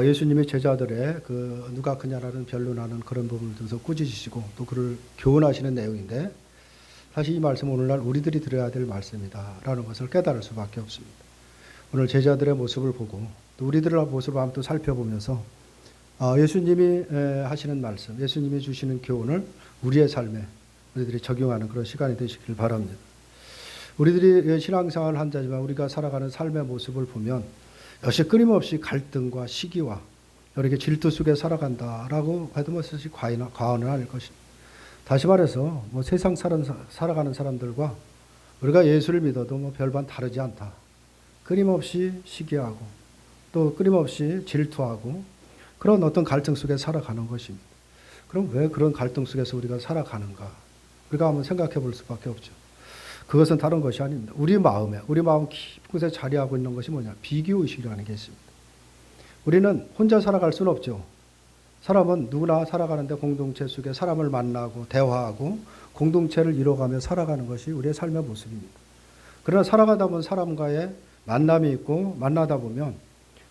예수님이 제자들의 그 누가 크냐라는 변론하는 그런 부분을 통해서 꾸짖으시고 또 그를 교훈하시는 내용인데, 사실 이 말씀은 오늘날 우리들이 들어야 될 말씀이다라는 것을 깨달을 수밖에 없습니다. 오늘 제자들의 모습을 보고 또 우리들의 모습을 한번 또 살펴보면서 예수님이 하시는 말씀, 예수님이 주시는 교훈을 우리의 삶에 우리들이 적용하는 그런 시간이 되시길 바랍니다. 우리들이 신앙생활을 한 자지만 우리가 살아가는 삶의 모습을 보면 역시 끊임없이 갈등과 시기와 이렇게 질투 속에 살아간다라고 해도 뭐 사실 과언은 아닐 것입니다. 다시 말해서 뭐 세상 살아가는 사람들과 우리가 예수를 믿어도 뭐 별반 다르지 않다. 끊임없이 시기하고 또 끊임없이 질투하고 그런 어떤 갈등 속에 살아가는 것입니다. 그럼 왜 그런 갈등 속에서 우리가 살아가는가? 우리가 한번 생각해 볼 수밖에 없죠. 그것은 다른 것이 아닙니다. 우리 마음 깊은 곳에 자리하고 있는 것이 뭐냐? 비교의식이라는 게 있습니다. 우리는 혼자 살아갈 수는 없죠. 사람은 누구나 살아가는데 공동체 속에 사람을 만나고 대화하고 공동체를 이뤄가며 살아가는 것이 우리의 삶의 모습입니다. 그러나 살아가다 보면 사람과의 만남이 있고 만나다 보면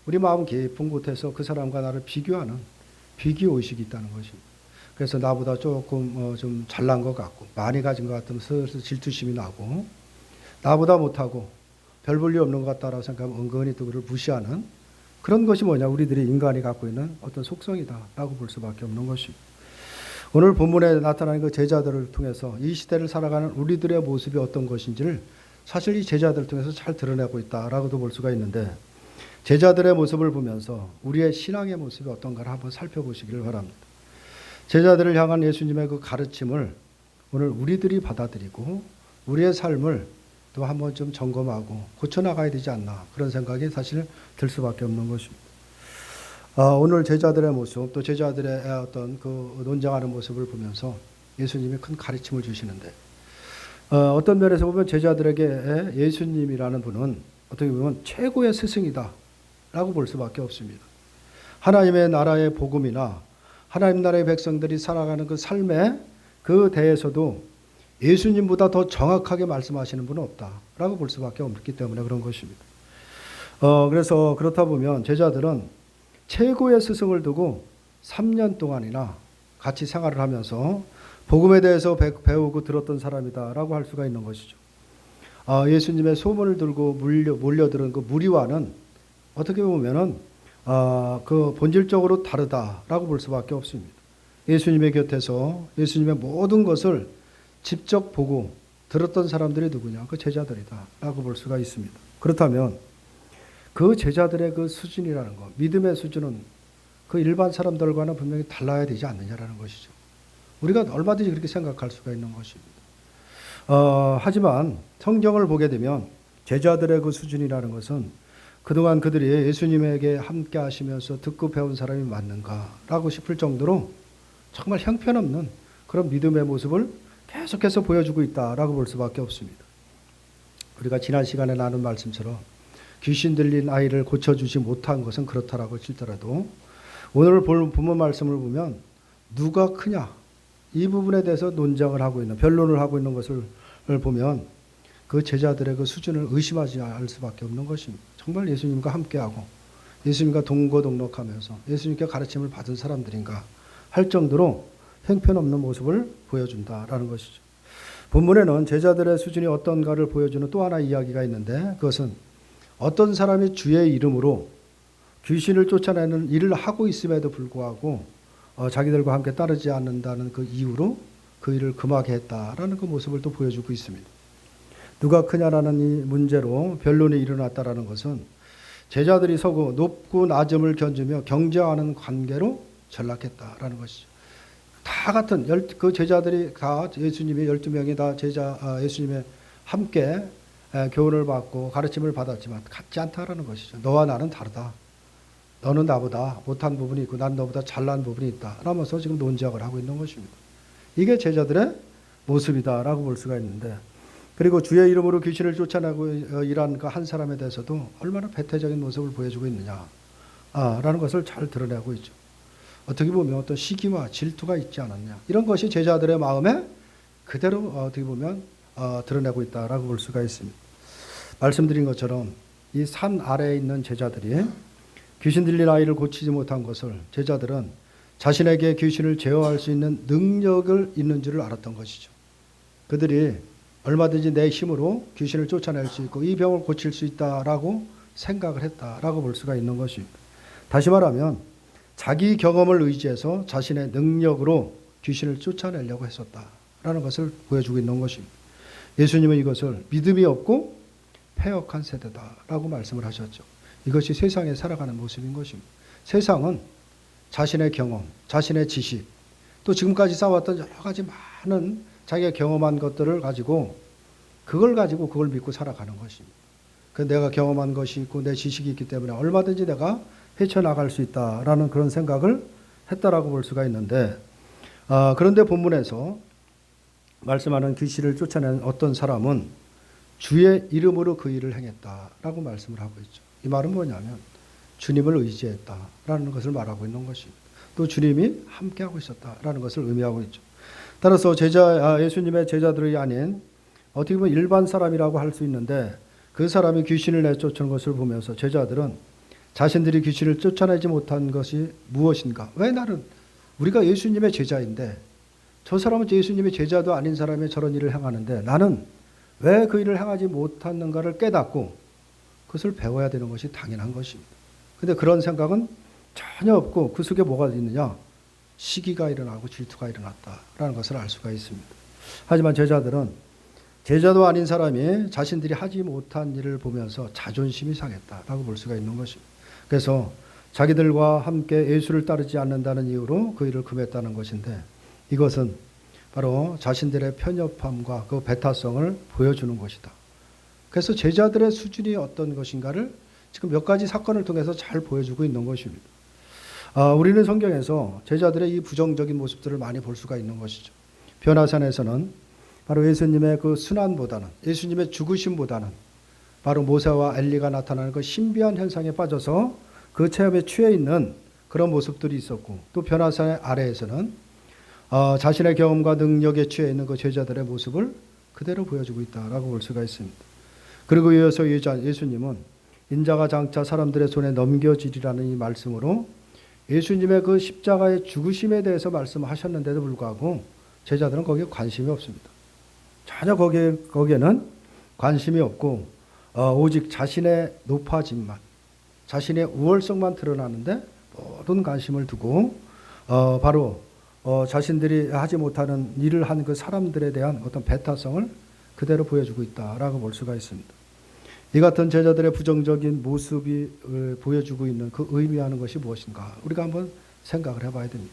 우리 마음 깊은 곳에서 그 사람과 나를 비교하는 비교의식이 있다는 것입니다. 그래서 나보다 조금 좀 잘난 것 같고 많이 가진 것 같으면 슬슬 질투심이 나고, 나보다 못하고 별 볼일 없는 것 같다라고 생각하면 은근히 또 그를 무시하는 그런 것이 뭐냐? 우리들이 인간이 갖고 있는 어떤 속성이다라고 볼 수밖에 없는 것입니다. 오늘 본문에 나타나는 그 제자들을 통해서 이 시대를 살아가는 우리들의 모습이 어떤 것인지를 사실 이 제자들을 통해서 잘 드러내고 있다라고도 볼 수가 있는데, 제자들의 모습을 보면서 우리의 신앙의 모습이 어떤가를 한번 살펴보시기를 바랍니다. 제자들을 향한 예수님의 그 가르침을 오늘 우리들이 받아들이고 우리의 삶을 또 한번 좀 점검하고 고쳐나가야 되지 않나, 그런 생각이 사실 들 수밖에 없는 것입니다. 오늘 제자들의 모습, 또 제자들의 어떤 그 논쟁하는 모습을 보면서 예수님이 큰 가르침을 주시는데, 어떤 면에서 보면 제자들에게 예수님이라는 분은 어떻게 보면 최고의 스승이다 라고 볼 수밖에 없습니다. 하나님의 나라의 복음이나 하나님 나라의 백성들이 살아가는 그 삶에 그 대해서도 예수님보다 더 정확하게 말씀하시는 분은 없다라고 볼 수밖에 없기 때문에 그런 것입니다. 그래서 그렇다 보면 제자들은 최고의 스승을 두고 3년 동안이나 같이 생활을 하면서 복음에 대해서 배우고 들었던 사람이다라고 할 수가 있는 것이죠. 예수님의 소문을 들고 몰려들은 그 무리와는 어떻게 보면은 그 본질적으로 다르다라고 볼 수밖에 없습니다. 예수님의 곁에서 예수님의 모든 것을 직접 보고 들었던 사람들이 누구냐? 그 제자들이다라고 볼 수가 있습니다. 그렇다면 그 제자들의 그 수준이라는 것, 믿음의 수준은 그 일반 사람들과는 분명히 달라야 되지 않느냐라는 것이죠. 우리가 얼마든지 그렇게 생각할 수가 있는 것입니다. 하지만 성경을 보게 되면 제자들의 그 수준이라는 것은 그동안 그들이 예수님에게 함께 하시면서 듣고 배운 사람이 맞는가라고 싶을 정도로 정말 형편없는 그런 믿음의 모습을 계속해서 보여주고 있다라고 볼 수밖에 없습니다. 우리가 지난 시간에 나눈 말씀처럼 귀신 들린 아이를 고쳐주지 못한 것은 그렇다라고 칠더라도 오늘 본문 말씀을 보면 누가 크냐? 이 부분에 대해서 논쟁을 하고 있는, 변론을 하고 있는 것을 보면 그 제자들의 그 수준을 의심하지 않을 수밖에 없는 것입니다. 정말 예수님과 함께하고 예수님과 동거동록하면서 예수님께 가르침을 받은 사람들인가 할 정도로 형편없는 모습을 보여준다라는 것이죠. 본문에는 제자들의 수준이 어떤가를 보여주는 또 하나 이야기가 있는데, 그것은 어떤 사람이 주의 이름으로 귀신을 쫓아내는 일을 하고 있음에도 불구하고 자기들과 함께 따르지 않는다는 그 이유로 그 일을 금하게 했다라는 그 모습을 또 보여주고 있습니다. 누가 크냐라는 이 문제로 변론이 일어났다라는 것은 제자들이 서고 높고 낮음을 견주며 경쟁하는 관계로 전락했다라는 것이죠. 다 같은 그 제자들이 다 예수님의 12명이 다 예수님의 함께 교훈을 받고 가르침을 받았지만 같지 않다라는 것이죠. 너와 나는 다르다. 너는 나보다 못한 부분이 있고 난 너보다 잘난 부분이 있다 라면서 지금 논쟁을 하고 있는 것입니다. 이게 제자들의 모습이다라고 볼 수가 있는데, 그리고 주의 이름으로 귀신을 쫓아내고 일한 그 한 사람에 대해서도 얼마나 배타적인 모습을 보여주고 있느냐라는 것을 잘 드러내고 있죠. 어떻게 보면 어떤 시기와 질투가 있지 않았냐, 이런 것이 제자들의 마음에 그대로 어떻게 보면 드러내고 있다라고 볼 수가 있습니다. 말씀드린 것처럼 이 산 아래에 있는 제자들이 귀신 들린 아이를 고치지 못한 것을 제자들은 자신에게 귀신을 제어할 수 있는 능력을 있는 줄을 알았던 것이죠. 그들이 얼마든지 내 힘으로 귀신을 쫓아낼 수 있고 이 병을 고칠 수 있다라고 생각을 했다라고 볼 수가 있는 것입니다. 다시 말하면 자기 경험을 의지해서 자신의 능력으로 귀신을 쫓아내려고 했었다라는 것을 보여주고 있는 것입니다. 예수님은 이것을 믿음이 없고 패역한 세대다라고 말씀을 하셨죠. 이것이 세상에 살아가는 모습인 것입니다. 세상은 자신의 경험, 자신의 지식, 또 지금까지 쌓아왔던 여러 가지 많은 자기가 경험한 것들을 가지고 그걸 믿고 살아가는 것입니다. 내가 경험한 것이 있고 내 지식이 있기 때문에 얼마든지 내가 헤쳐나갈 수 있다라는 그런 생각을 했다라고 볼 수가 있는데, 그런데 본문에서 말씀하는 귀신을 쫓아낸 어떤 사람은 주의 이름으로 그 일을 행했다라고 말씀을 하고 있죠. 이 말은 뭐냐면 주님을 의지했다라는 것을 말하고 있는 것입니다. 또 주님이 함께하고 있었다라는 것을 의미하고 있죠. 따라서 예수님의 제자들이 아닌 어떻게 보면 일반 사람이라고 할 수 있는데 그 사람이 귀신을 내쫓은 것을 보면서 제자들은 자신들이 귀신을 쫓아내지 못한 것이 무엇인가? 왜 우리가 예수님의 제자인데 저 사람은 예수님의 제자도 아닌 사람이 저런 일을 행하는데 나는 왜 그 일을 행하지 못하는가를 깨닫고 그것을 배워야 되는 것이 당연한 것입니다. 그런데 그런 생각은 전혀 없고 그 속에 뭐가 있느냐? 시기가 일어나고 질투가 일어났다라는 것을 알 수가 있습니다. 하지만 제자들은 제자도 아닌 사람이 자신들이 하지 못한 일을 보면서 자존심이 상했다라고 볼 수가 있는 것입니다. 그래서 자기들과 함께 예수를 따르지 않는다는 이유로 그 일을 금했다는 것인데 이것은 바로 자신들의 편협함과 그 배타성을 보여주는 것이다. 그래서 제자들의 수준이 어떤 것인가를 지금 몇 가지 사건을 통해서 잘 보여주고 있는 것입니다. 우리는 성경에서 제자들의 이 부정적인 모습들을 많이 볼 수가 있는 것이죠. 변화산에서는 바로 예수님의 그 순환보다는 예수님의 죽으심보다는 바로 모세와 엘리가 나타나는 그 신비한 현상에 빠져서 그 체험에 취해 있는 그런 모습들이 있었고 또 변화산의 아래에서는 자신의 경험과 능력에 취해 있는 그 제자들의 모습을 그대로 보여주고 있다라고 볼 수가 있습니다. 그리고 이어서 예수님은 인자가 장차 사람들의 손에 넘겨지리라는 이 말씀으로 예수님의 그 십자가의 죽으심에 대해서 말씀하셨는데도 불구하고 제자들은 거기에 관심이 없습니다. 전혀 거기에는 관심이 없고 오직 자신의 높아짐만, 자신의 우월성만 드러나는데 모든 관심을 두고 바로 자신들이 하지 못하는 일을 한 그 사람들에 대한 어떤 배타성을 그대로 보여주고 있다라고 볼 수가 있습니다. 이 같은 제자들의 부정적인 모습이 보여주고 있는 그 의미하는 것이 무엇인가? 우리가 한번 생각을 해봐야 됩니다.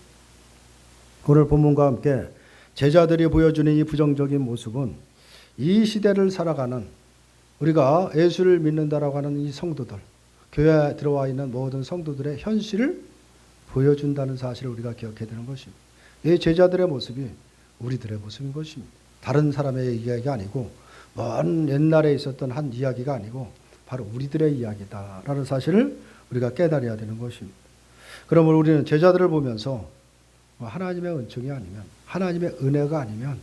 오늘 본문과 함께 제자들이 보여주는 이 부정적인 모습은 이 시대를 살아가는 우리가 예수를 믿는다라고 하는 이 성도들, 교회에 들어와 있는 모든 성도들의 현실을 보여준다는 사실을 우리가 기억해야 되는 것입니다. 이 제자들의 모습이 우리들의 모습인 것입니다. 다른 사람의 이야기가 아니고 먼 옛날에 있었던 한 이야기가 아니고 바로 우리들의 이야기다라는 사실을 우리가 깨달아야 되는 것입니다. 그러면 우리는 제자들을 보면서 하나님의 은총이 아니면 하나님의 은혜가 아니면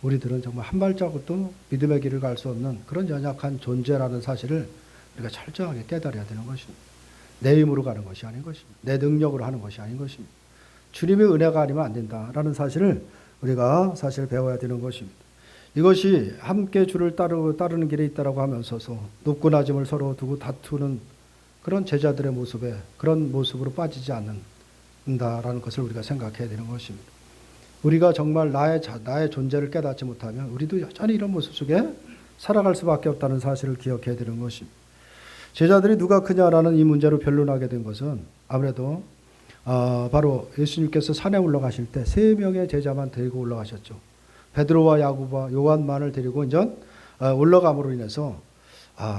우리들은 정말 한 발자국도 믿음의 길을 갈 수 없는 그런 연약한 존재라는 사실을 우리가 철저하게 깨달아야 되는 것입니다. 내 힘으로 가는 것이 아닌 것입니다. 내 능력으로 하는 것이 아닌 것입니다. 주님의 은혜가 아니면 안 된다라는 사실을 우리가 사실 배워야 되는 것입니다. 이것이 함께 주를 따르는 길에 있다라고 하면서서 높고 낮음을 서로 두고 다투는 그런 제자들의 모습에 그런 모습으로 빠지지 않는다라는 것을 우리가 생각해야 되는 것입니다. 우리가 정말 나의 존재를 깨닫지 못하면 우리도 여전히 이런 모습 속에 살아갈 수밖에 없다는 사실을 기억해야 되는 것입니다. 제자들이 누가 크냐라는 이 문제로 변론하게 된 것은 아무래도 바로 예수님께서 산에 올라가실 때 3명의 제자만 데리고 올라가셨죠. 베드로와 야고보와 요한만을 데리고 이제 올라감으로 인해서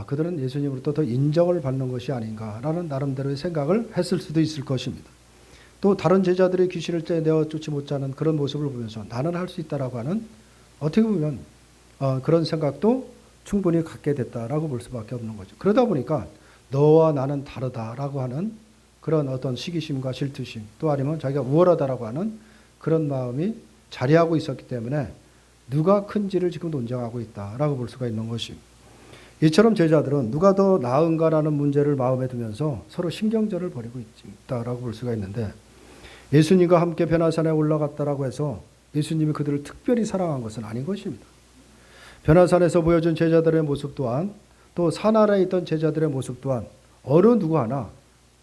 그들은 예수님으로부터 더 인정을 받는 것이 아닌가라는 나름대로의 생각을 했을 수도 있을 것입니다. 또 다른 제자들의 귀신을 내어 쫓지 못하는 그런 모습을 보면서 나는 할 수 있다라고 하는 어떻게 보면 그런 생각도 충분히 갖게 됐다라고 볼 수밖에 없는 거죠. 그러다 보니까 너와 나는 다르다라고 하는 그런 어떤 시기심과 질투심 또 아니면 자기가 우월하다라고 하는 그런 마음이 자리하고 있었기 때문에 누가 큰지를 지금 논쟁하고 있다라고 볼 수가 있는 것입니다. 이처럼 제자들은 누가 더 나은가라는 문제를 마음에 두면서 서로 신경전을 벌이고 있다라고 볼 수가 있는데, 예수님과 함께 변화산에 올라갔다라고 해서 예수님이 그들을 특별히 사랑한 것은 아닌 것입니다. 변화산에서 보여준 제자들의 모습 또한, 또 산 아래에 있던 제자들의 모습 또한 어느 누구 하나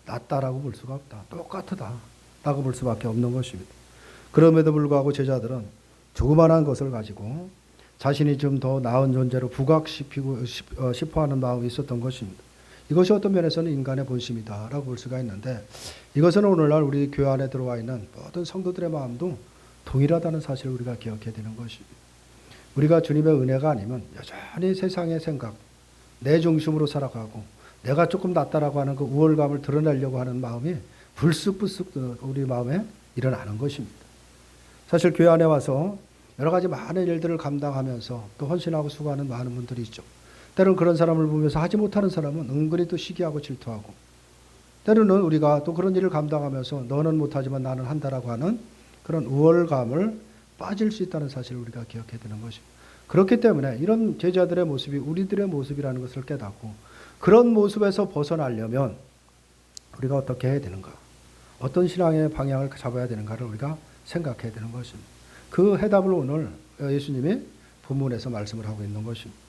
낫다라고 볼 수가 없다, 똑같다라고 볼 수밖에 없는 것입니다. 그럼에도 불구하고 제자들은 조그만한 것을 가지고 자신이 좀 더 나은 존재로 부각시키고 싶어하는 마음이 있었던 것입니다. 이것이 어떤 면에서는 인간의 본심이다라고 볼 수가 있는데, 이것은 오늘날 우리 교회 안에 들어와 있는 모든 성도들의 마음도 동일하다는 사실을 우리가 기억해야 되는 것입니다. 우리가 주님의 은혜가 아니면 여전히 세상의 생각, 내 중심으로 살아가고 내가 조금 낫다라고 하는 그 우월감을 드러내려고 하는 마음이 불쑥불쑥 우리 마음에 일어나는 것입니다. 사실 교회 안에 와서 여러 가지 많은 일들을 감당하면서 또 헌신하고 수고하는 많은 분들이 있죠. 때로는 그런 사람을 보면서 하지 못하는 사람은 은근히 또 시기하고 질투하고, 때로는 우리가 또 그런 일을 감당하면서 너는 못하지만 나는 한다라고 하는 그런 우월감을 빠질 수 있다는 사실을 우리가 기억해야 되는 것입니다. 그렇기 때문에 이런 제자들의 모습이 우리들의 모습이라는 것을 깨닫고, 그런 모습에서 벗어나려면 우리가 어떻게 해야 되는가, 어떤 신앙의 방향을 잡아야 되는가를 우리가 생각해야 되는 것입니다. 그 해답을 오늘 예수님이 본문에서 말씀을 하고 있는 것입니다.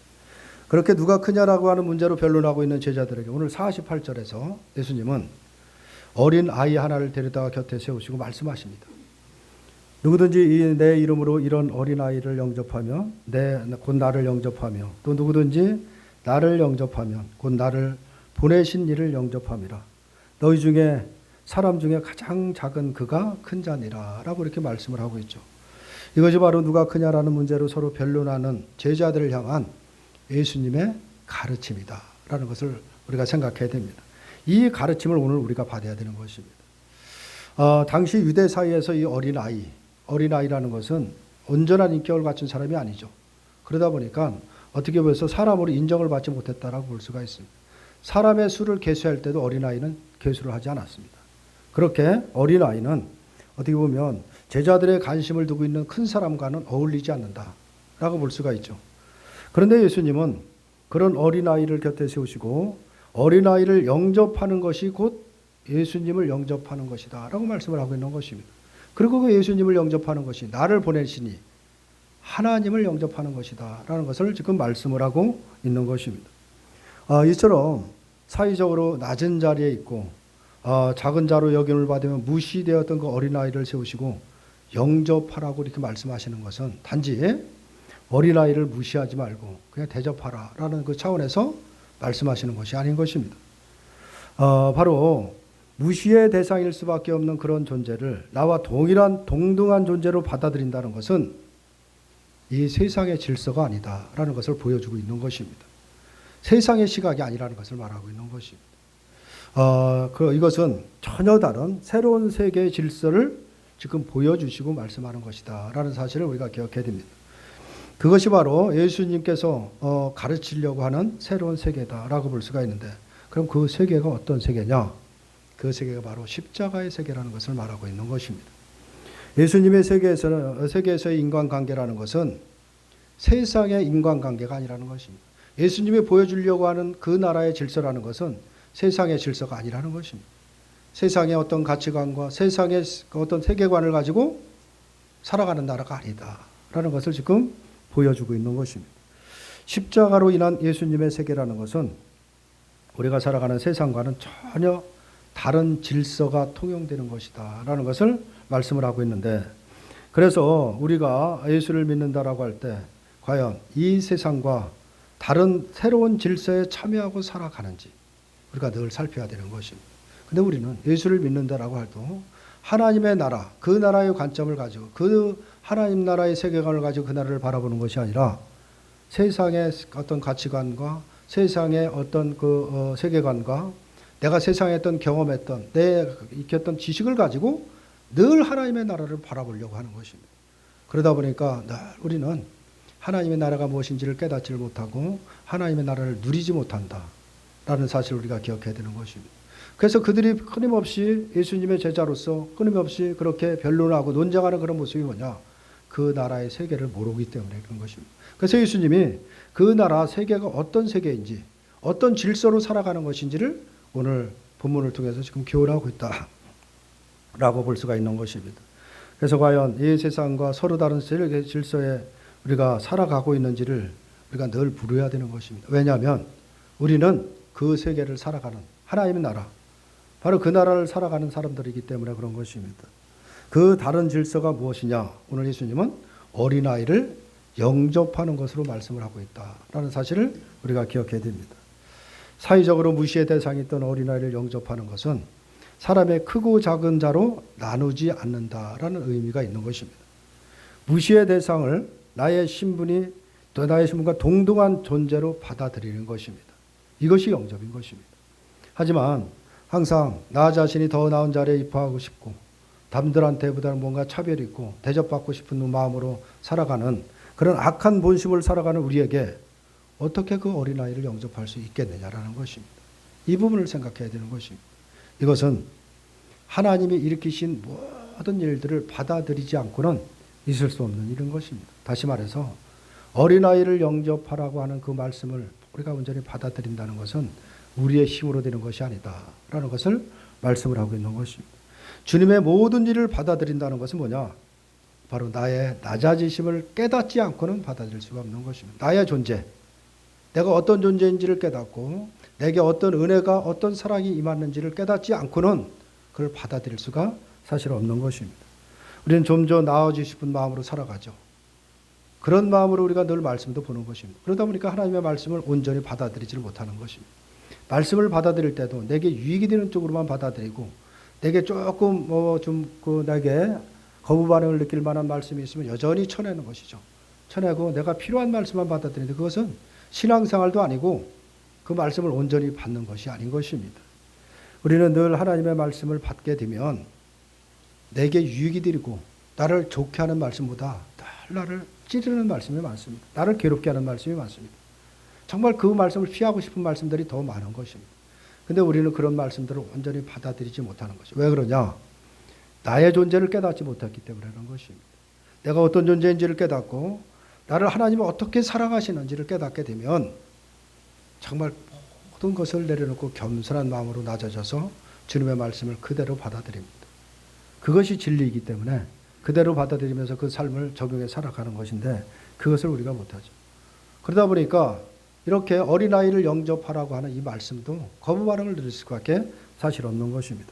그렇게 누가 크냐라고 하는 문제로 변론하고 있는 제자들에게 오늘 48절에서 예수님은 어린 아이 하나를 데려다가 곁에 세우시고 말씀하십니다. 누구든지 내 이름으로 이런 어린 아이를 영접하며 곧 나를 영접하며, 또 누구든지 나를 영접하면 곧 나를 보내신 이를 영접함이라. 너희 중에 사람 중에 가장 작은 그가 큰 자니라 라고 이렇게 말씀을 하고 있죠. 이것이 바로 누가 크냐라는 문제로 서로 변론하는 제자들을 향한 예수님의 가르침이다 라는 것을 우리가 생각해야 됩니다. 이 가르침을 오늘 우리가 받아야 되는 것입니다. 당시 유대 사이에서 이 어린아이라는 것은 온전한 인격을 갖춘 사람이 아니죠. 그러다 보니까 어떻게 보면서 사람으로 인정을 받지 못했다라고 볼 수가 있습니다. 사람의 수를 계수할 때도 어린아이는 계수를 하지 않았습니다. 그렇게 어린아이는 어떻게 보면 제자들의 관심을 두고 있는 큰 사람과는 어울리지 않는다라고 볼 수가 있죠. 그런데 예수님은 그런 어린아이를 곁에 세우시고 어린아이를 영접하는 것이 곧 예수님을 영접하는 것이다 라고 말씀을 하고 있는 것입니다. 그리고 그 예수님을 영접하는 것이 나를 보내시니 하나님을 영접하는 것이다 라는 것을 지금 말씀을 하고 있는 것입니다. 이처럼 사회적으로 낮은 자리에 있고 작은 자로 여김을 받으면 무시되었던 그 어린아이를 세우시고 영접하라고 이렇게 말씀하시는 것은 단지 어린아이를 무시하지 말고 그냥 대접하라 라는 그 차원에서 말씀하시는 것이 아닌 것입니다. 바로 무시의 대상일 수밖에 없는 그런 존재를 나와 동등한 존재로 받아들인다는 것은 이 세상의 질서가 아니다라는 것을 보여주고 있는 것입니다. 세상의 시각이 아니라는 것을 말하고 있는 것입니다. 이것은 전혀 다른 새로운 세계의 질서를 지금 보여주시고 말씀하는 것이다 라는 사실을 우리가 기억해야 됩니다. 그것이 바로 예수님께서 가르치려고 하는 새로운 세계다라고 볼 수가 있는데, 그럼 그 세계가 어떤 세계냐? 그 세계가 바로 십자가의 세계라는 것을 말하고 있는 것입니다. 예수님의 세계에서의 인간관계라는 것은 세상의 인간관계가 아니라는 것입니다. 예수님이 보여주려고 하는 그 나라의 질서라는 것은 세상의 질서가 아니라는 것입니다. 세상의 어떤 가치관과 세상의 어떤 세계관을 가지고 살아가는 나라가 아니다라는 것을 지금 보여주고 있는 것입니다. 십자가로 인한 예수님의 세계라는 것은 우리가 살아가는 세상과는 전혀 다른 질서가 통용되는 것이다 라는 것을 말씀을 하고 있는데, 그래서 우리가 예수를 믿는다라고 할 때 과연 이 세상과 다른 새로운 질서에 참여하고 살아가는지 우리가 늘 살펴야 되는 것입니다. 근데 우리는 예수를 믿는다라고 해도 하나님의 나라, 그 나라의 관점을 가지고 그 하나님 나라의 세계관을 가지고 그 나라를 바라보는 것이 아니라 세상의 어떤 가치관과 세상의 어떤 세계관과 내가 세상에 어떤 경험했던 내 익혔던 지식을 가지고 늘 하나님의 나라를 바라보려고 하는 것입니다. 그러다 보니까 늘 우리는 하나님의 나라가 무엇인지를 깨닫지를 못하고 하나님의 나라를 누리지 못한다라는 사실을 우리가 기억해야 되는 것입니다. 그래서 그들이 끊임없이 예수님의 제자로서 끊임없이 그렇게 변론하고 논쟁하는 그런 모습이 뭐냐? 그 나라의 세계를 모르기 때문에 그런 것입니다. 그래서 예수님이 그 나라 세계가 어떤 세계인지 어떤 질서로 살아가는 것인지를 오늘 본문을 통해서 지금 교훈하고 있다라고 볼 수가 있는 것입니다. 그래서 과연 이 세상과 서로 다른 세계 질서에 우리가 살아가고 있는지를 우리가 늘 물어야 되는 것입니다. 왜냐하면 우리는 그 세계를 살아가는 하나님의 나라, 바로 그 나라를 살아가는 사람들이기 때문에 그런 것입니다. 그 다른 질서가 무엇이냐? 오늘 예수님은 어린아이를 영접하는 것으로 말씀을 하고 있다라는 사실을 우리가 기억해야 됩니다. 사회적으로 무시의 대상이 있던 어린아이를 영접하는 것은 사람의 크고 작은 자로 나누지 않는다라는 의미가 있는 것입니다. 무시의 대상을 나의 신분이 또 나의 신분과 동등한 존재로 받아들이는 것입니다. 이것이 영접인 것입니다. 하지만 항상 나 자신이 더 나은 자리에 입학하고 싶고 남들한테보다는 뭔가 차별이 있고 대접받고 싶은 마음으로 살아가는 그런 악한 본심을 살아가는 우리에게 어떻게 그 어린아이를 영접할 수 있겠느냐라는 것입니다. 이 부분을 생각해야 되는 것입니다. 이것은 하나님이 일으키신 모든 일들을 받아들이지 않고는 있을 수 없는 일인 것입니다. 다시 말해서 어린아이를 영접하라고 하는 그 말씀을 우리가 온전히 받아들인다는 것은 우리의 힘으로 되는 것이 아니다라는 것을 말씀을 하고 있는 것입니다. 주님의 모든 일을 받아들인다는 것은 뭐냐? 바로 나의 낮아지심을 깨닫지 않고는 받아들일 수가 없는 것입니다. 나의 존재, 내가 어떤 존재인지를 깨닫고 내게 어떤 은혜가 어떤 사랑이 임하는지를 깨닫지 않고는 그걸 받아들일 수가 사실 없는 것입니다. 우리는 좀 더 나아지고 싶은 마음으로 살아가죠. 그런 마음으로 우리가 늘 말씀도 보는 것입니다. 그러다 보니까 하나님의 말씀을 온전히 받아들이지를 못하는 것입니다. 말씀을 받아들일 때도 내게 유익이 되는 쪽으로만 받아들이고 내게 조금 내게 거부 반응을 느낄 만한 말씀이 있으면 여전히 쳐내는 것이죠. 쳐내고 내가 필요한 말씀만 받아들이는데 그것은 신앙생활도 아니고 그 말씀을 온전히 받는 것이 아닌 것입니다. 우리는 늘 하나님의 말씀을 받게 되면 내게 유익이 되고 나를 좋게 하는 말씀보다 나를 찌르는 말씀이 많습니다. 나를 괴롭게 하는 말씀이 많습니다. 정말 그 말씀을 피하고 싶은 말씀들이 더 많은 것입니다. 근데 우리는 그런 말씀들을 온전히 받아들이지 못하는 것이죠. 왜 그러냐? 나의 존재를 깨닫지 못했기 때문에 그런 것입니다. 내가 어떤 존재인지를 깨닫고 나를 하나님이 어떻게 사랑하시는지를 깨닫게 되면 정말 모든 것을 내려놓고 겸손한 마음으로 낮아져서 주님의 말씀을 그대로 받아들입니다. 그것이 진리이기 때문에 그대로 받아들이면서 그 삶을 적용해 살아가는 것인데 그것을 우리가 못하죠. 그러다 보니까 이렇게 어린아이를 영접하라고 하는 이 말씀도 거부 반응을 들을 수밖에 사실 없는 것입니다.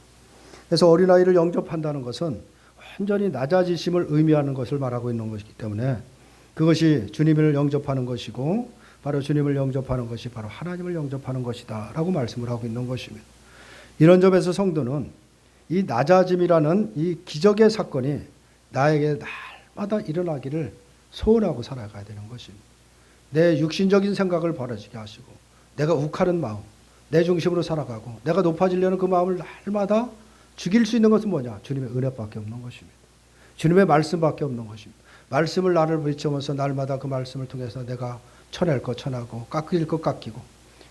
그래서 어린아이를 영접한다는 것은 완전히 낮아지심을 의미하는 것을 말하고 있는 것이기 때문에 그것이 주님을 영접하는 것이고 바로 주님을 영접하는 것이 바로 하나님을 영접하는 것이다 라고 말씀을 하고 있는 것입니다. 이런 점에서 성도는 이 낮아짐이라는 이 기적의 사건이 나에게 날마다 일어나기를 소원하고 살아가야 되는 것입니다. 내 육신적인 생각을 버려지게 하시고 내가 욱하는 마음, 내 중심으로 살아가고 내가 높아지려는 그 마음을 날마다 죽일 수 있는 것은 뭐냐? 주님의 은혜밖에 없는 것입니다. 주님의 말씀밖에 없는 것입니다. 말씀을 나를 비춰면서 날마다 그 말씀을 통해서 내가 쳐낼 것 쳐나고 깎일 것 깎이고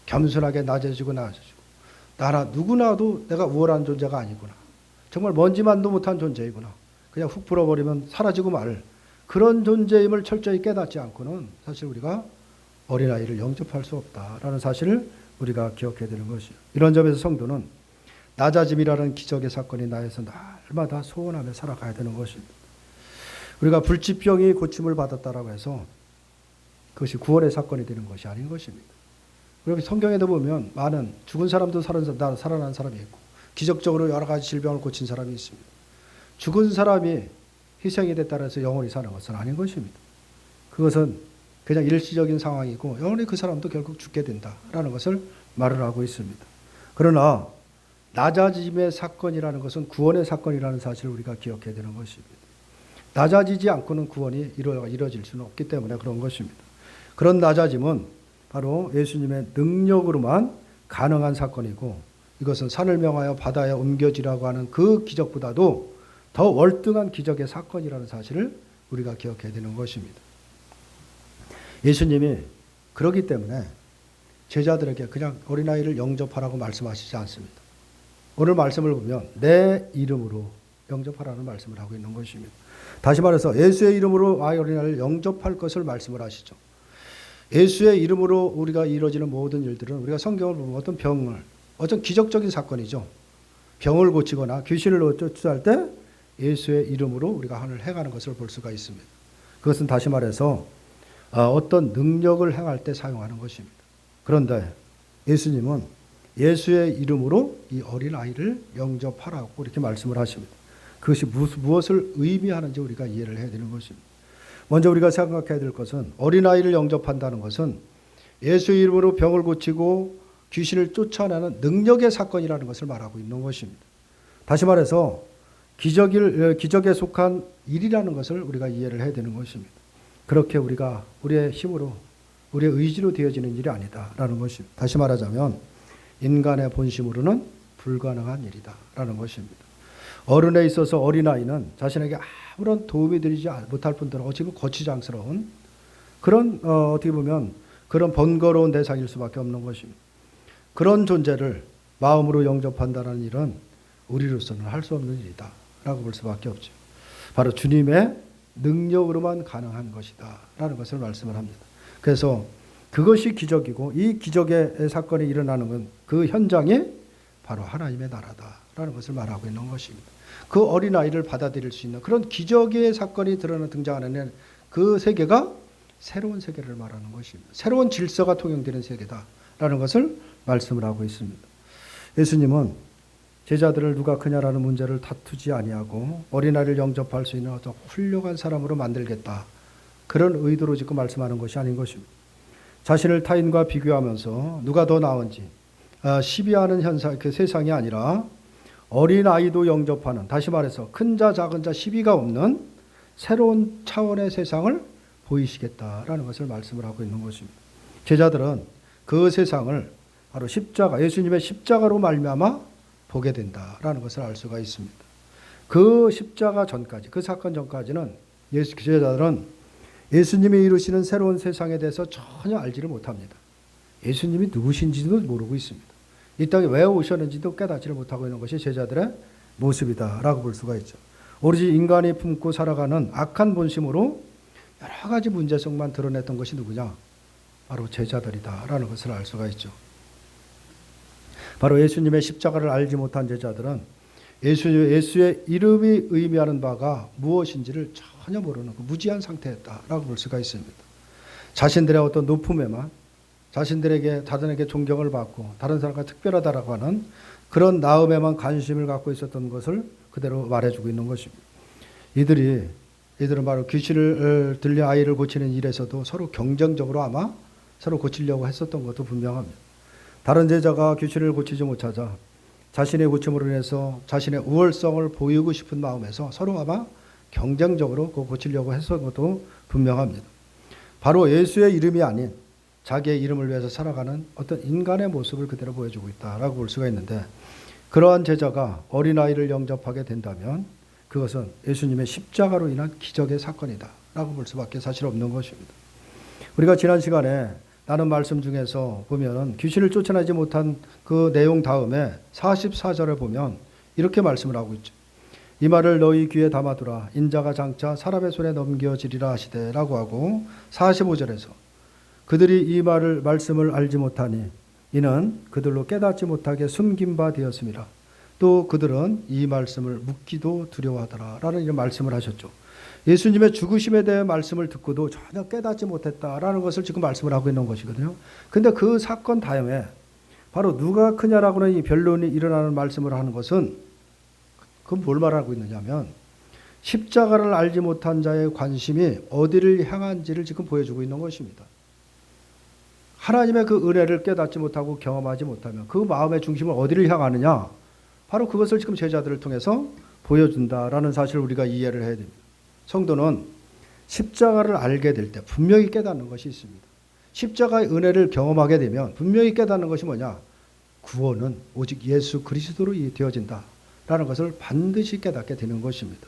겸손하게 낮아지고 낮아지고 나라 누구나도 내가 우월한 존재가 아니구나. 정말 먼지만도 못한 존재이구나. 그냥 훅 불어버리면 사라지고 말 그런 존재임을 철저히 깨닫지 않고는 사실 우리가 어린아이를 영접할 수 없다라는 사실을 우리가 기억해야 되는 것이죠. 이런 점에서 성도는 낮아짐이라는 기적의 사건이 나에서 날마다 소원하며 살아가야 되는 것입니다. 우리가 불치병이 고침을 받았다라고 해서 그것이 구원의 사건이 되는 것이 아닌 것입니다. 그리고 성경에도 보면 많은 죽은 사람도 살아난 사람이 있고 기적적으로 여러 가지 질병을 고친 사람이 있습니다. 죽은 사람이 희생이 됐다고 해서 영원히 사는 것은 아닌 것입니다. 그것은 그냥 일시적인 상황이고 영원히 그 사람도 결국 죽게 된다라는 것을 말을 하고 있습니다. 그러나 낮아짐의 사건이라는 것은 구원의 사건이라는 사실을 우리가 기억해야 되는 것입니다. 낮아지지 않고는 구원이 이루어질 수는 없기 때문에 그런 것입니다. 그런 낮아짐은 바로 예수님의 능력으로만 가능한 사건이고 이것은 산을 명하여 바다에 옮겨지라고 하는 그 기적보다도 더 월등한 기적의 사건이라는 사실을 우리가 기억해야 되는 것입니다. 예수님이 그러기 때문에 제자들에게 그냥 어린아이를 영접하라고 말씀하시지 않습니다. 오늘 말씀을 보면 내 이름으로 영접하라는 말씀을 하고 있는 것입니다. 다시 말해서 예수의 이름으로 어린아이를 영접할 것을 말씀을 하시죠. 예수의 이름으로 우리가 이루어지는 모든 일들은 우리가 성경을 보면 어떤 병을, 어떤 기적적인 사건이죠. 병을 고치거나 귀신을 쫓아할 때 예수의 이름으로 우리가 하늘 행하는 것을 볼 수가 있습니다. 그것은 다시 말해서 어떤 능력을 행할 때 사용하는 것입니다. 그런데 예수님은 예수의 이름으로 이 어린아이를 영접하라고 이렇게 말씀을 하십니다. 그것이 무엇을 의미하는지 우리가 이해를 해야 되는 것입니다. 먼저 우리가 생각해야 될 것은 어린아이를 영접한다는 것은 예수의 이름으로 병을 고치고 귀신을 쫓아내는 능력의 사건이라는 것을 말하고 있는 것입니다. 다시 말해서 기적에 속한 일이라는 것을 우리가 이해를 해야 되는 것입니다. 그렇게 우리가 우리의 힘으로 우리의 의지로 되어지는 일이 아니다라는 것입니다. 다시 말하자면 인간의 본심으로는 불가능한 일이다라는 것입니다. 어른에 있어서 어린아이는 자신에게 아무런 도움이 되지 못할 뿐더러 어찌 거추장스러운 그런 어떻게 보면 그런 번거로운 대상일 수밖에 없는 것입니다. 그런 존재를 마음으로 영접한다는 일은 우리로서는 할 수 없는 일이다 라고 볼 수밖에 없죠. 바로 주님의 능력으로만 가능한 것이다 라는 것을 말씀을 합니다. 그래서 그것이 기적이고 이 기적의 사건이 일어나는 건 그 현장이 바로 하나님의 나라다라는 것을 말하고 있는 것입니다. 그 어린아이를 받아들일 수 있는 그런 기적의 사건이 등장하는 그 세계가 새로운 세계를 말하는 것입니다. 새로운 질서가 통용되는 세계다라는 것을 말씀을 하고 있습니다. 예수님은 제자들을 누가 크냐라는 문제를 다투지 아니하고 어린아이를 영접할 수 있는 어떤 훌륭한 사람으로 만들겠다. 그런 의도로 지금 말씀하는 것이 아닌 것입니다. 자신을 타인과 비교하면서 누가 더 나은지 시비하는 현상, 그 세상이 아니라 어린아이도 영접하는, 다시 말해서 큰 자 작은 자 시비가 없는 새로운 차원의 세상을 보이시겠다라는 것을 말씀을 하고 있는 것입니다. 제자들은 그 세상을 바로 십자가, 예수님의 십자가로 말미암아 보게 된다라는 것을 알 수가 있습니다. 그 십자가 전까지, 그 사건 전까지는 제자들은 예수님이 이루시는 새로운 세상에 대해서 전혀 알지를 못합니다. 예수님이 누구신지도 모르고 있습니다. 이 땅에 왜 오셨는지도 깨닫지를 못하고 있는 것이 제자들의 모습이다라고 볼 수가 있죠. 오로지 인간이 품고 살아가는 악한 본심으로 여러 가지 문제성만 드러냈던 것이 누구냐? 바로 제자들이다라는 것을 알 수가 있죠. 바로 예수님의 십자가를 알지 못한 제자들은 예수의 이름이 의미하는 바가 무엇인지를 전혀 모르는 무지한 상태였다라고 볼 수가 있습니다. 자신들의 어떤 높음에만 자신에게 존경을 받고 다른 사람과 특별하다라고 하는 그런 나음에만 관심을 갖고 있었던 것을 그대로 말해주고 있는 것입니다. 이들은 바로 귀신을 들려 아이를 고치는 일에서도 서로 경쟁적으로 아마 서로 고치려고 했었던 것도 분명합니다. 다른 제자가 귀신을 고치지 못하자 자신의 고침으로 인해서 자신의 우월성을 보이고 싶은 마음에서 서로 아마 경쟁적으로 고치려고 했었던 것도 분명합니다. 바로 예수의 이름이 아닌 자기의 이름을 위해서 살아가는 어떤 인간의 모습을 그대로 보여주고 있다라고 볼 수가 있는데, 그러한 제자가 어린아이를 영접하게 된다면 그것은 예수님의 십자가로 인한 기적의 사건이다라고 볼 수밖에 사실 없는 것입니다. 우리가 지난 시간에 나눈 말씀 중에서 보면 귀신을 쫓아내지 못한 그 내용 다음에 44절을 보면 이렇게 말씀을 하고 있죠. 이 말을 너희 귀에 담아두라. 인자가 장차 사람의 손에 넘겨지리라 하시되 라고 하고 45절에서 그들이 이 말씀을 알지 못하니 이는 그들로 깨닫지 못하게 숨긴 바 되었습니다. 또 그들은 이 말씀을 묻기도 두려워하더라 라는 이런 말씀을 하셨죠. 예수님의 죽으심에 대한 말씀을 듣고도 전혀 깨닫지 못했다라는 것을 지금 말씀을 하고 있는 것이거든요. 근데 그 사건 다음에 바로 누가 크냐라고 하는 이 변론이 일어나는 말씀을 하는 것은 그건 뭘 말하고 있느냐면 십자가를 알지 못한 자의 관심이 어디를 향한지를 지금 보여주고 있는 것입니다. 하나님의 그 은혜를 깨닫지 못하고 경험하지 못하면 그 마음의 중심을 어디를 향하느냐? 바로 그것을 지금 제자들을 통해서 보여준다라는 사실을 우리가 이해를 해야 됩니다. 성도는 십자가를 알게 될 때 분명히 깨닫는 것이 있습니다. 십자가의 은혜를 경험하게 되면 분명히 깨닫는 것이 뭐냐? 구원은 오직 예수 그리스도로 되어진다라는 것을 반드시 깨닫게 되는 것입니다.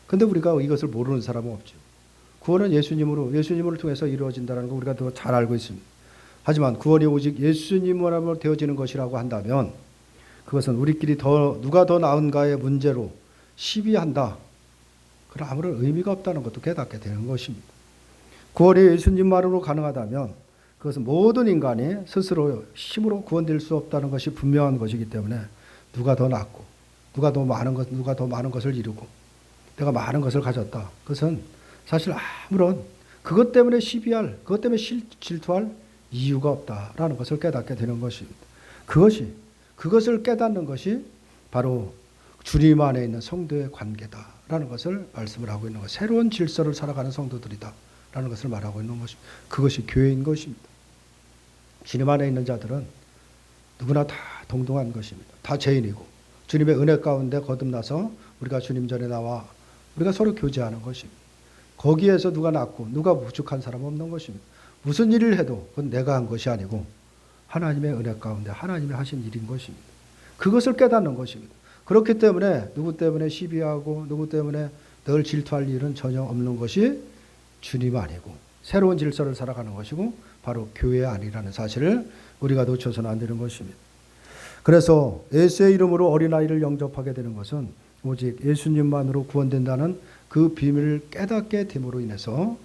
그런데 우리가 이것을 모르는 사람은 없죠. 구원은 예수님을 통해서 이루어진다는 거 우리가 더 잘 알고 있습니다. 하지만 구원이 오직 예수님으로 되어지는 것이라고 한다면 그것은 우리끼리 누가 더 나은가의 문제로 시비한다. 그럼 아무런 의미가 없다는 것도 깨닫게 되는 것입니다. 구원이 예수님만으로 가능하다면 그것은 모든 인간이 스스로 힘으로 구원될 수 없다는 것이 분명한 것이기 때문에 누가 더 낫고 누가 더 많은 것을 이루고 내가 많은 것을 가졌다. 그것은 사실 아무런 그것 때문에 시비할, 그것 때문에 질투할 이유가 없다라는 것을 깨닫게 되는 것입니다. 그것을 깨닫는 것이 바로 주님 안에 있는 성도의 관계다라는 것을 말씀을 하고 있는 것. 새로운 질서를 살아가는 성도들이다라는 것을 말하고 있는 것입니다. 그것이 교회인 것입니다. 주님 안에 있는 자들은 누구나 다 동등한 것입니다. 다 죄인이고 주님의 은혜 가운데 거듭나서 우리가 주님 전에 나와 우리가 서로 교제하는 것입니다. 거기에서 누가 낫고 누가 부족한 사람 없는 것입니다. 무슨 일을 해도 그건 내가 한 것이 아니고 하나님의 은혜 가운데 하나님이 하신 일인 것입니다. 그것을 깨닫는 것입니다. 그렇기 때문에 누구 때문에 시비하고 누구 때문에 늘 질투할 일은 전혀 없는 것이 주님 아니고 새로운 질서를 살아가는 것이고 바로 교회 아니라는 사실을 우리가 놓쳐서는 안 되는 것입니다. 그래서 예수의 이름으로 어린아이를 영접하게 되는 것은 오직 예수님만으로 구원된다는 그 비밀을 깨닫게 됨으로 인해서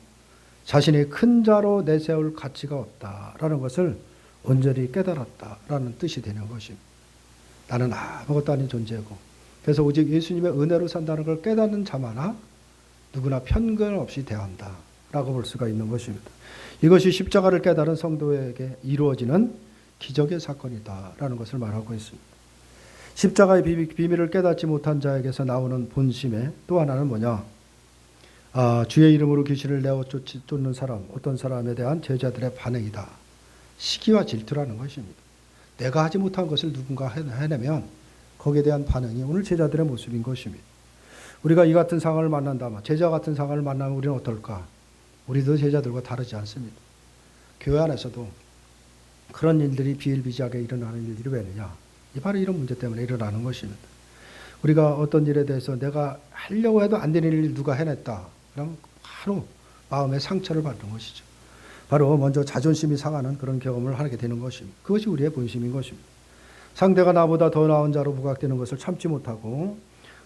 자신이 큰 자로 내세울 가치가 없다라는 것을 온전히 깨달았다라는 뜻이 되는 것입니다. 나는 아무것도 아닌 존재고 그래서 오직 예수님의 은혜로 산다는 걸 깨닫는 자마나 누구나 편견 없이 대한다라고 볼 수가 있는 것입니다. 이것이 십자가를 깨달은 성도에게 이루어지는 기적의 사건이다라는 것을 말하고 있습니다. 십자가의 비밀을 깨닫지 못한 자에게서 나오는 본심의 또 하나는 뭐냐? 주의 이름으로 귀신을 내어 쫓는 사람, 어떤 사람에 대한 제자들의 반응이다. 시기와 질투라는 것입니다. 내가 하지 못한 것을 누군가 해내면 거기에 대한 반응이 오늘 제자들의 모습인 것입니다. 우리가 이 같은 상황을 만난다면, 제자 같은 상황을 만나면 우리는 어떨까? 우리도 제자들과 다르지 않습니다. 교회 안에서도 그런 일들이 비일비재하게 일어나는 일들이 왜느냐? 바로 이런 문제 때문에 일어나는 것입니다. 우리가 어떤 일에 대해서 내가 하려고 해도 안 되는 일을 누가 해냈다. 그럼 바로 마음의 상처를 받는 것이죠. 바로 먼저 자존심이 상하는 그런 경험을 하게 되는 것입니다. 그것이 우리의 본심인 것입니다. 상대가 나보다 더 나은 자로 부각되는 것을 참지 못하고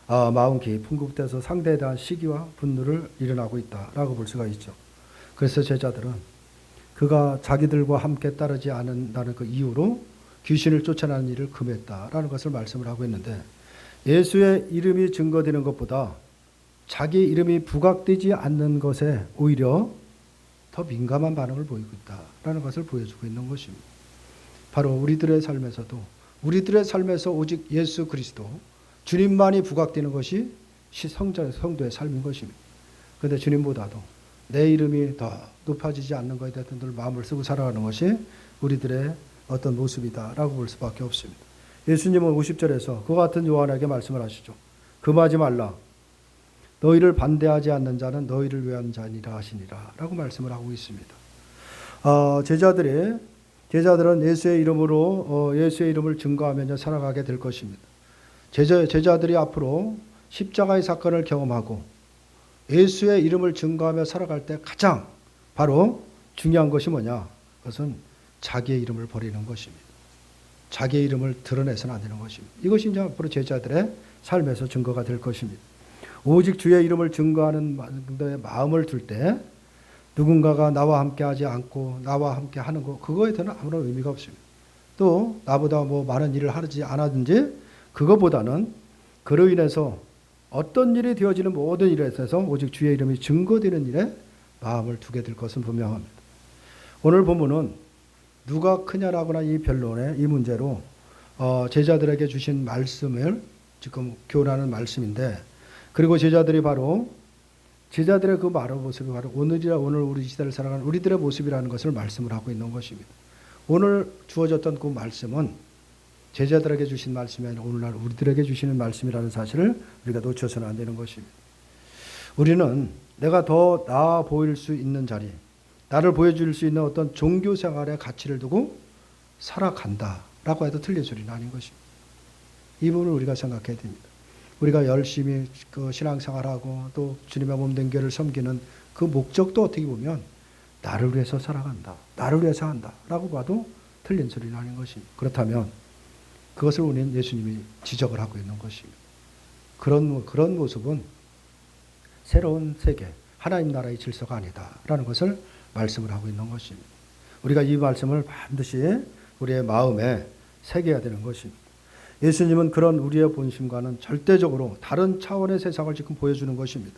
마음 깊은 곳에서 상대에 대한 시기와 분노를 일어나고 있다라고 볼 수가 있죠. 그래서 제자들은 그가 자기들과 함께 따르지 않는다는 그 이유로 귀신을 쫓아내는 일을 금했다라는 것을 말씀을 하고 있는데 예수의 이름이 증거되는 것보다 자기 이름이 부각되지 않는 것에 오히려 더 민감한 반응을 보이고 있다라는 것을 보여주고 있는 것입니다. 바로 우리들의 삶에서 오직 예수 그리스도 주님만이 부각되는 것이 성도의 삶인 것입니다. 그런데 주님보다도 내 이름이 더 높아지지 않는 것에 대해서 늘 마음을 쓰고 살아가는 것이 우리들의 어떤 모습이다라고 볼 수밖에 없습니다. 예수님은 50절에서 그와 같은 요한에게 말씀을 하시죠. 금하지 말라. 너희를 반대하지 않는 자는 너희를 위한 자니라 하시니라 라고 말씀을 하고 있습니다. 제자들은 예수의 이름을 증거하며 살아가게 될 것입니다. 제자들이 앞으로 십자가의 사건을 경험하고 예수의 이름을 증거하며 살아갈 때 가장 바로 중요한 것이 뭐냐? 그것은 자기의 이름을 버리는 것입니다. 자기의 이름을 드러내서는 안 되는 것입니다. 이것이 이제 앞으로 제자들의 삶에서 증거가 될 것입니다. 오직 주의 이름을 증거하는 마음을 둘 때 누군가가 나와 함께 하지 않고 나와 함께 하는 것, 그거에 대한 아무런 의미가 없습니다. 또 나보다 많은 일을 하지 않았든지 그거보다는 그로 인해서 어떤 일이 되어지는 모든 일에 있어서 오직 주의 이름이 증거되는 일에 마음을 두게 될 것은 분명합니다. 오늘 본문은 누가 크냐라고나 이 변론의 이 문제로 제자들에게 주신 말씀을 지금 교훈하는 말씀인데 그리고 제자들의 그 말의 모습이 바로 오늘 우리 시대를 살아가는 우리들의 모습이라는 것을 말씀을 하고 있는 것입니다. 오늘 주어졌던 그 말씀은 제자들에게 주신 말씀이 아니라 오늘날 우리들에게 주시는 말씀이라는 사실을 우리가 놓쳐서는 안 되는 것입니다. 우리는 내가 더 나아 보일 수 있는 자리, 나를 보여줄 수 있는 어떤 종교 생활의 가치를 두고 살아간다라고 해도 틀린 소리는 아닌 것입니다. 이 부분을 우리가 생각해야 됩니다. 우리가 열심히 그 신앙생활하고 또 주님의 몸된 교회를 섬기는 그 목적도 어떻게 보면 나를 위해서 살아간다, 나를 위해서 한다라고 봐도 틀린 소리는 아닌 것입니다. 그렇다면 그것을 우리는 예수님이 지적을 하고 있는 것입니다. 그런 모습은 새로운 세계, 하나님 나라의 질서가 아니다라는 것을 말씀을 하고 있는 것입니다. 우리가 이 말씀을 반드시 우리의 마음에 새겨야 되는 것입니다. 예수님은 그런 우리의 본심과는 절대적으로 다른 차원의 세상을 지금 보여주는 것입니다.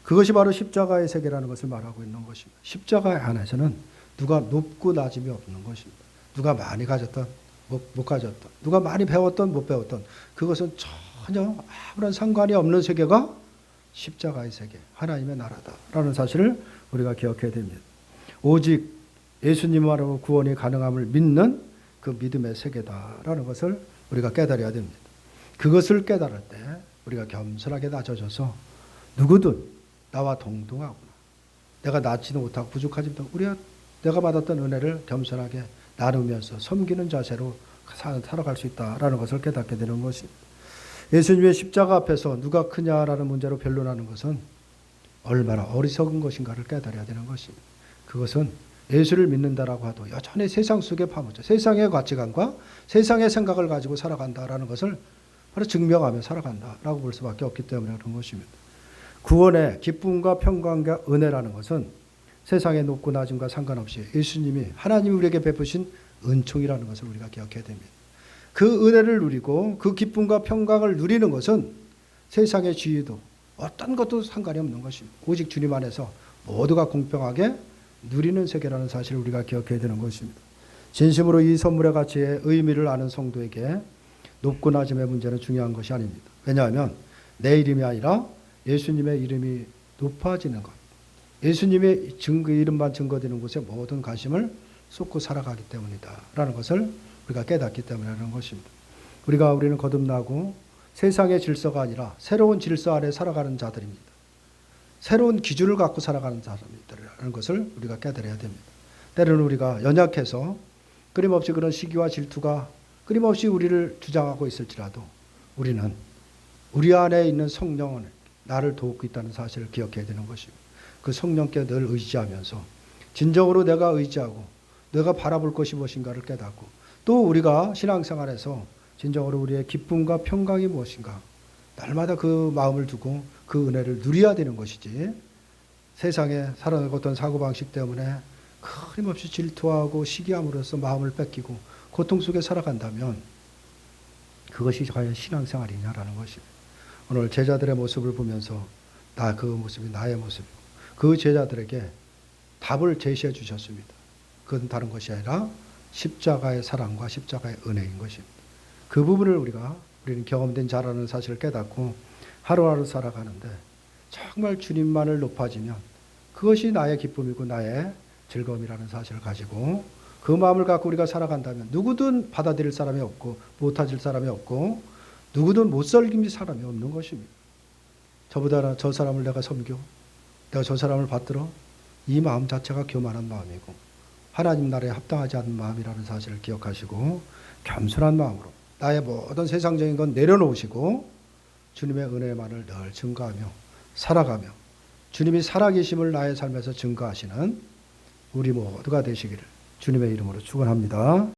그것이 바로 십자가의 세계라는 것을 말하고 있는 것입니다. 십자가 안에서는 누가 높고 낮음이 없는 것입니다. 누가 많이 가졌던 못 가졌던, 누가 많이 배웠던 못 배웠던, 그것은 전혀 아무런 상관이 없는 세계가 십자가의 세계, 하나님의 나라다라는 사실을 우리가 기억해야 됩니다. 오직 예수님만으로 구원이 가능함을 믿는 그 믿음의 세계다라는 것을 우리가 깨달아야 됩니다. 그것을 깨달을 때 우리가 겸손하게 낮아져서 누구든 나와 동등하구나, 내가 낳지도 못하고 부족하지 못하고 내가 받았던 은혜를 겸손하게 나누면서 섬기는 자세로 살아갈 수 있다라는 것을 깨닫게 되는 것입니다. 예수님의 십자가 앞에서 누가 크냐라는 문제로 변론하는 것은 얼마나 어리석은 것인가를 깨달아야 되는 것입니다. 그것은 예수를 믿는다라고 하도 여전히 세상 속에 파묻혀 세상의 가치관과 세상의 생각을 가지고 살아간다라는 것을 바로 증명하며 살아간다라고 볼 수밖에 없기 때문에 그런 것입니다. 구원의 기쁨과 평강과 은혜라는 것은 세상의 높고 낮음과 상관없이 예수님이 하나님이 우리에게 베푸신 은총이라는 것을 우리가 기억해야 됩니다. 그 은혜를 누리고 그 기쁨과 평강을 누리는 것은 세상의 지위도 어떤 것도 상관이 없는 것입니다. 오직 주님 안에서 모두가 공평하게 누리는 세계라는 사실을 우리가 기억해야 되는 것입니다. 진심으로 이 선물의 가치의 의미를 아는 성도에게 높고 낮음의 문제는 중요한 것이 아닙니다. 왜냐하면 내 이름이 아니라 예수님의 이름이 높아지는 것, 예수님의 이름만 증거되는 곳에 모든 관심을 쏟고 살아가기 때문이다 라는 것을 우리가 깨닫기 때문에 그런 것입니다. 우리는 거듭나고 세상의 질서가 아니라 새로운 질서 아래 살아가는 자들입니다. 새로운 기준을 갖고 살아가는 사람들이라는 것을 우리가 깨달아야 됩니다. 때로는 우리가 연약해서 끊임없이 그런 시기와 질투가 끊임없이 우리를 주장하고 있을지라도 우리는 우리 안에 있는 성령은 나를 돕고 있다는 사실을 기억해야 되는 것입니다. 그 성령께 늘 의지하면서 진정으로 내가 의지하고 내가 바라볼 것이 무엇인가를 깨닫고 또 우리가 신앙생활에서 진정으로 우리의 기쁨과 평강이 무엇인가 날마다 그 마음을 두고 그 은혜를 누려야 되는 것이지 세상에 살아가고 어떤 사고방식 때문에 끊임없이 질투하고 시기함으로써 마음을 뺏기고 고통 속에 살아간다면 그것이 과연 신앙생활이냐라는 것입니다. 오늘 제자들의 모습을 보면서 그 모습이 나의 모습이고 그 제자들에게 답을 제시해 주셨습니다. 그건 다른 것이 아니라 십자가의 사랑과 십자가의 은혜인 것입니다. 그 부분을 우리는 경험된 자라는 사실을 깨닫고 하루하루 살아가는데 정말 주님만을 높아지면 그것이 나의 기쁨이고 나의 즐거움이라는 사실을 가지고 그 마음을 갖고 우리가 살아간다면 누구든 받아들일 사람이 없고 못하실 사람이 없고 누구든 못 살길 사람이 없는 것입니다. 저보다 저 사람을 내가 섬겨, 내가 저 사람을 받들어, 이 마음 자체가 교만한 마음이고 하나님 나라에 합당하지 않은 마음이라는 사실을 기억하시고 겸손한 마음으로 나의 모든 세상적인 건 내려놓으시고 주님의 은혜만을 늘 증거하며 살아가며 주님이 살아계심을 나의 삶에서 증거하시는 우리 모두가 되시기를 주님의 이름으로 축원합니다.